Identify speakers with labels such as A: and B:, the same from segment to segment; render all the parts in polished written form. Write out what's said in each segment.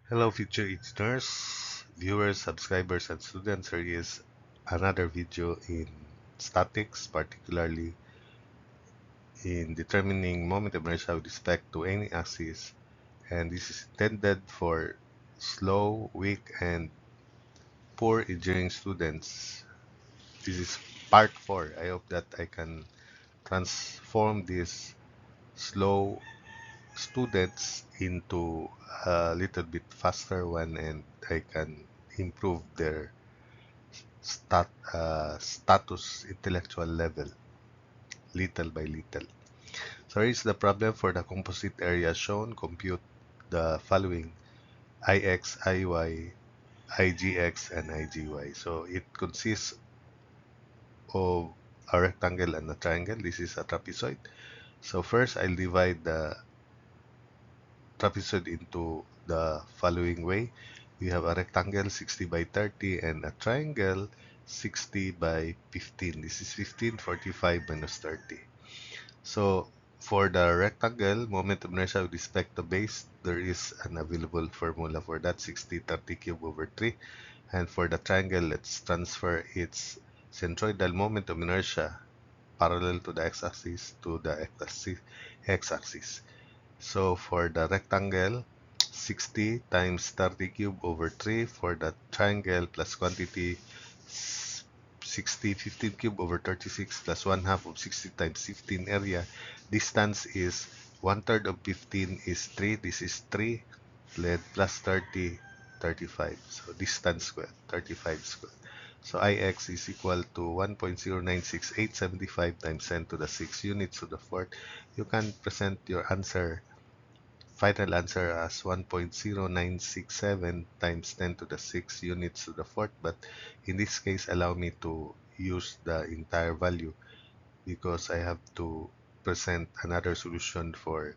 A: Hello, future engineers, viewers, subscribers, and students. Here is another video in statics, particularly in determining moment of inertia with respect to any axis. And this is intended for slow, weak, and poor engineering students. This is part 4. I hope that I can transform these slow students into a little bit faster one, and I can improve their status intellectual level little by little. So here's the problem for the composite area shown. Compute the following: Ix, Iy, Igx, and Igy. So it consists of a rectangle and a triangle. This is a trapezoid. So first, I'll divide the trapezoid into the following way. We have a rectangle 60 by 30 and a triangle 60 by 15. This is 15, 45 minus 30. So for the rectangle, moment of inertia with respect to base, there is an available formula for that, 60 30 cube over 3. And for the triangle, let's transfer its centroidal moment of inertia parallel to the x-axis to the x-axis. So for the rectangle, 60 times 30 cube over 3. For the triangle plus quantity, 60, 15 cube over 36 plus 1 half of 60 times 15 area. Distance is 1/3 of 15 is 3. This is 3. Lead plus 30, 35. So distance squared, 35 squared. So Ix is equal to 1.096875 times 10 to the 6 units to the fourth. You can present your final answer as 1.0967 times 10 to the 6 units to the fourth, but in this case, allow me to use the entire value because I have to present another solution for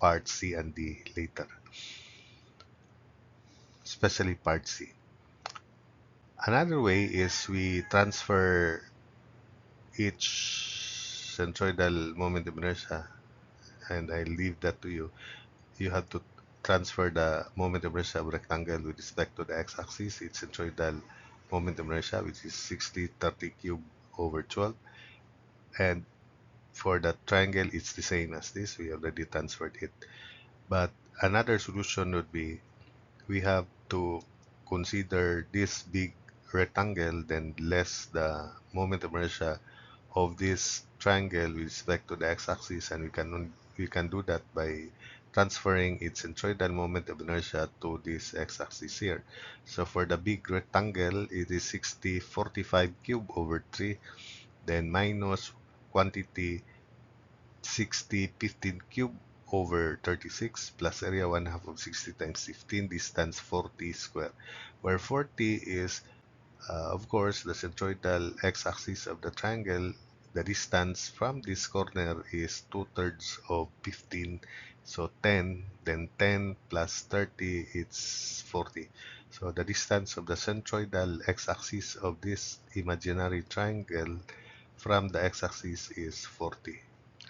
A: part C and D later, especially part C. Another way is we transfer each centroidal moment of inertia, and I leave that to you. You have to transfer the moment of inertia of rectangle with respect to the x-axis. Its centroidal moment of inertia, which is 60 30 cube over 12. And for the triangle, it's the same as this. We already transferred it. But another solution would be we have to consider this big rectangle, then less the moment of inertia of this triangle with respect to the x-axis, and we can do that by transferring its centroidal moment of inertia to this x-axis here. So for the big rectangle, it is 60 45 cube over 3, then minus quantity 60 15 cube over 36 plus area 1 half of 60 times 15, distance 40 square, where 40 is of course, the centroidal x-axis of the triangle. The distance from this corner is 2/3 of 15, so 10, then 10 plus 30, it's 40. So the distance of the centroidal x-axis of this imaginary triangle from the x-axis is 40.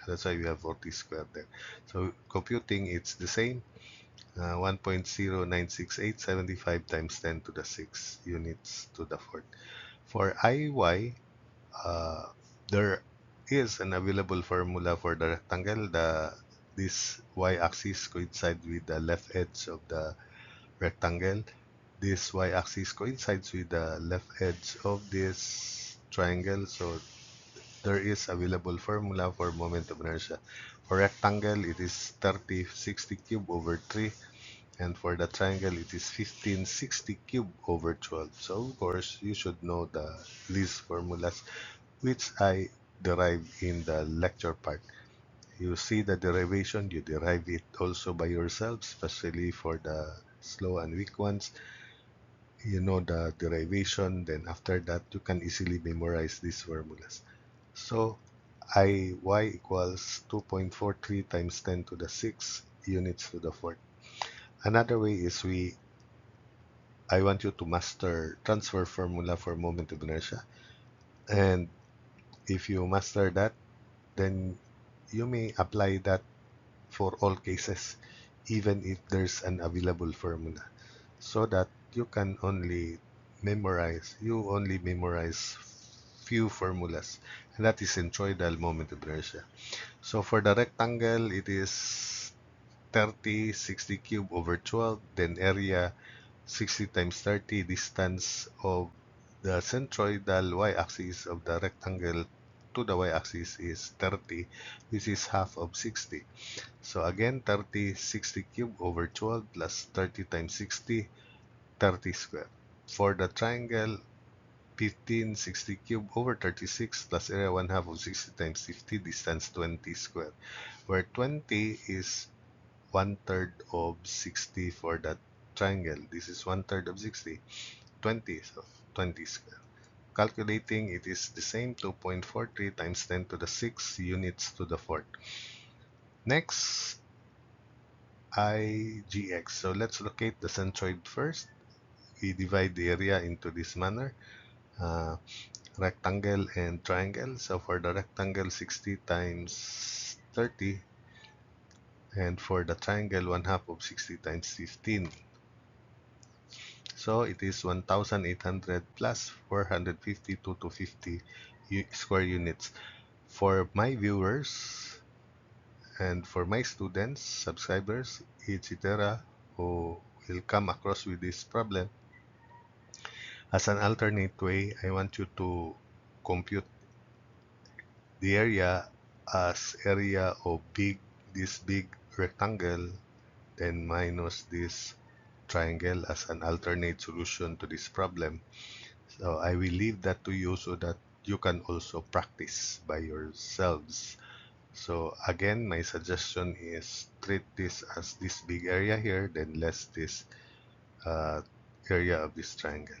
A: That's why we have 40 squared there. So computing, it's the same. 1.096875 times 10 to the 6 units to the fourth. For Iy, uh, there is an available formula for the rectangle. This y-axis coincides with the left edge of the rectangle. This y-axis coincides with the left edge of this triangle. So there is available formula for moment of inertia. For rectangle, it is 30 60 cube over 3. And for the triangle, it is 1560 cube over 12. So, of course, you should know these formulas, which I derived in the lecture part. You see the derivation, you derive it also by yourself, especially for the slow and weak ones. You know the derivation, then after that, you can easily memorize these formulas. So, Iy equals 2.43 times 10 to the 6 units to the fourth. Another way is I want you to master transfer formula for moment of inertia. And if you master that, then you may apply that for all cases. even if there's an available formula, so that you only memorize few formulas, and that is centroidal moment of inertia. So for the rectangle, it is 30, 60 cube over 12, then area 60 times 30, distance of the centroidal y-axis of the rectangle to the y-axis is 30, which is half of 60. So again, 30, 60 cube over 12 plus 30 times 60, 30 square. For the triangle, 15, 60 cube over 36 plus area 1 half of 60 times 50, distance 20 square, where 20 is 1/3 of 60 for that triangle. This is 1/3 of 60, 20, so 20 square. Calculating, it is the same, 2.43 times 10 to the 6 units to the fourth. Next, IGX. So let's locate the centroid first. We divide the area into this manner, rectangle and triangle. So for the rectangle, 60 times 30, and for the triangle, 1 half of 60 times 15. So it is 1,800 plus 450 to 250 square units. For my viewers and for my students, subscribers, etc., who will come across with this problem, as an alternate way, I want you to compute the area as area of this big rectangle, then minus this triangle as an alternate solution to this problem. So I will leave that to you so that you can also practice by yourselves. So again, my suggestion is treat this as this big area here, then less this uh, area of this triangle.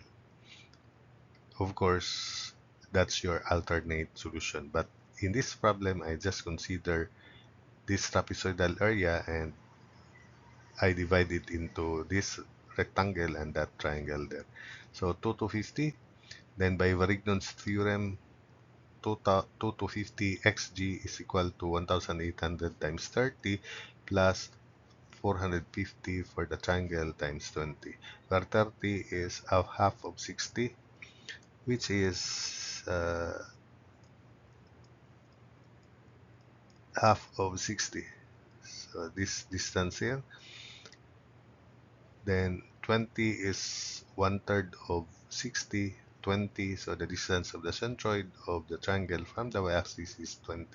A: Of course, that's your alternate solution. But in this problem, I just consider this trapezoidal area and I divide it into this rectangle and that triangle there. So 2 to 50, then by Varignon's theorem, 2 to 50 xg is equal to 1,800 times 30 plus 450 for the triangle times 20, where 30 is a half of 60, which is half of 60. So this distance here, then 20 is 1/3 of 60, 20, so the distance of the centroid of the triangle from the y-axis is 20,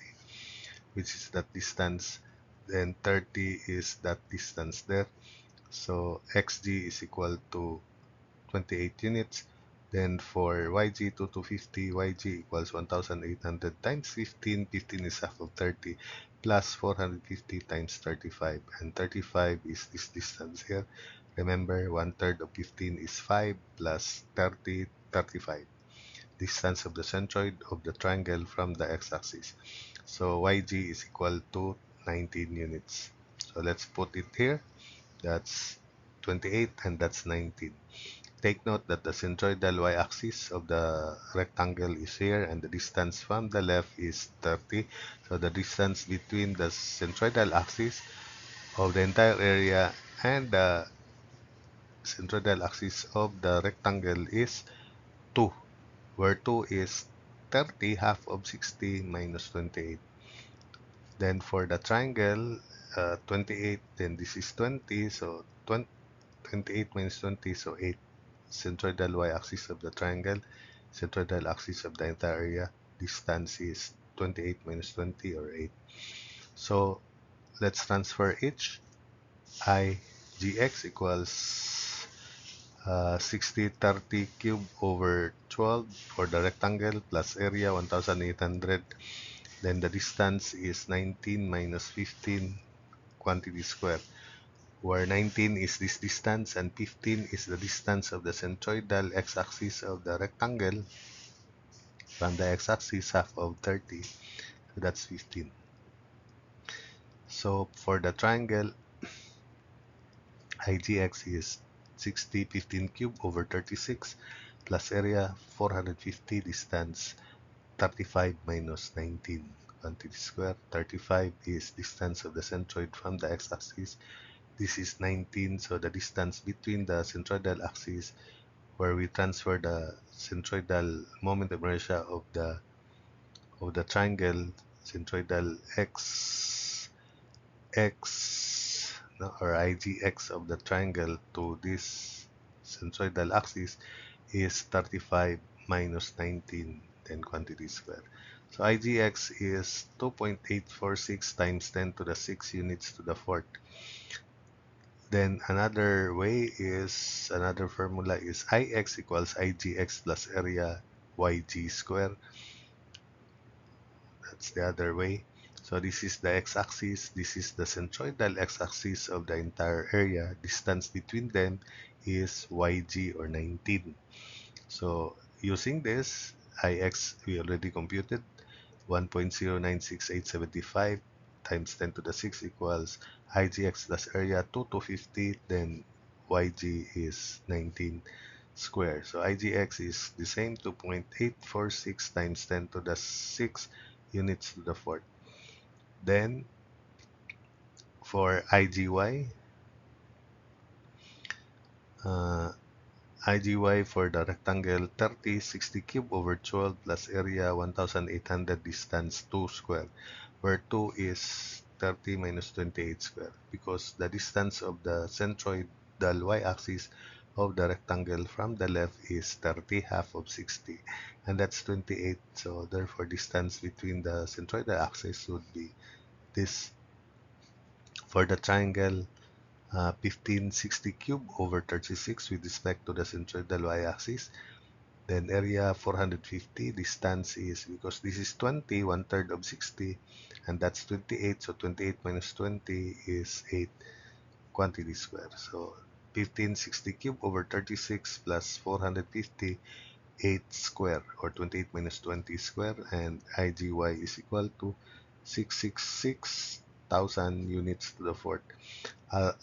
A: which is that distance. Then 30 is that distance there. So xg is equal to 28 units. Then for YG 2 to 50, YG equals 1,800 times 15. 15 is half of 30 plus 450 times 35. And 35 is this distance here. Remember, 1/3 of 15 is 5 plus 30, 35. Distance of the centroid of the triangle from the x-axis. So YG is equal to 19 units. So let's put it here. That's 28 and that's 19. Take note that the centroidal y-axis of the rectangle is here and the distance from the left is 30. So the distance between the centroidal axis of the entire area and the centroidal axis of the rectangle is 2, where 2 is 30, half of 60 minus 28. Then for the triangle, 28, then this is 20, so 28 minus 20, so 8. Centroidal y-axis of the triangle, centroidal axis of the entire area, distance is 28 minus 20 or 8. So let's transfer each. I gx equals 60 30 cube over 12 for the rectangle plus area 1,800. Then the distance is 19 minus 15 quantity square, where 19 is this distance and 15 is the distance of the centroidal x-axis of the rectangle from the x-axis, half of 30, so that's 15. So for the triangle, IGX is 60 15 cube over 36 plus area 450, distance 35 minus 19 quantity square. 35 is distance of the centroid from the x-axis, this is 19, so the distance between the centroidal axis where we transfer the centroidal moment of inertia of the triangle centroidal x no, or IGX of the triangle to this centroidal axis is 35 minus 19, then quantity square. So IGX is 2.846 times 10 to the 6 units to the fourth. Then another formula is IX equals IGX plus area YG square. That's the other way. So this is the x-axis, this is the centroidal x-axis of the entire area. Distance between them is YG or 19. So using this, Ix we already computed 1.096875 times 10 to the 6 equals IGX plus area 2250, then YG is 19 square. So IGX is the same 2.846 times 10 to the 6 units to the fourth. Then for uh, IGY for the rectangle 30, 60 cube over 12 plus area 1800 distance 2 square, where 2 is 30 minus 28 square, because the distance of the centroidal y-axis of the rectangle from the left is 30, half of 60, and that's 28. So therefore distance between the centroidal axis would be this. For the triangle 1560 cube over 36 with respect to the centroidal y-axis. Then area 450, distance is, because this is 20, 1/3 of 60, and that's 28, so 28 minus 20 is 8, quantity square. So 1560 cube over 36 plus 450, 8 square, or 28 minus 20 square, and IGY is equal to 666,000 units to the fourth.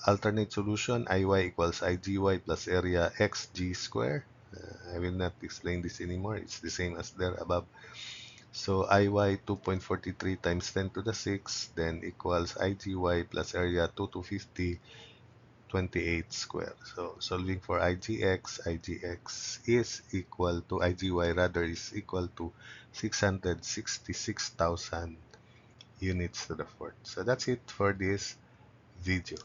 A: Alternate solution, IY equals IGY plus area XG square. I will not explain this anymore. It's the same as there above. So IY 2.43 times 10 to the 6, then equals IGY plus area 2250, 28 square. So solving for IGX is equal to IGY, rather is equal to 666,000 units to the fourth. So that's it for this video.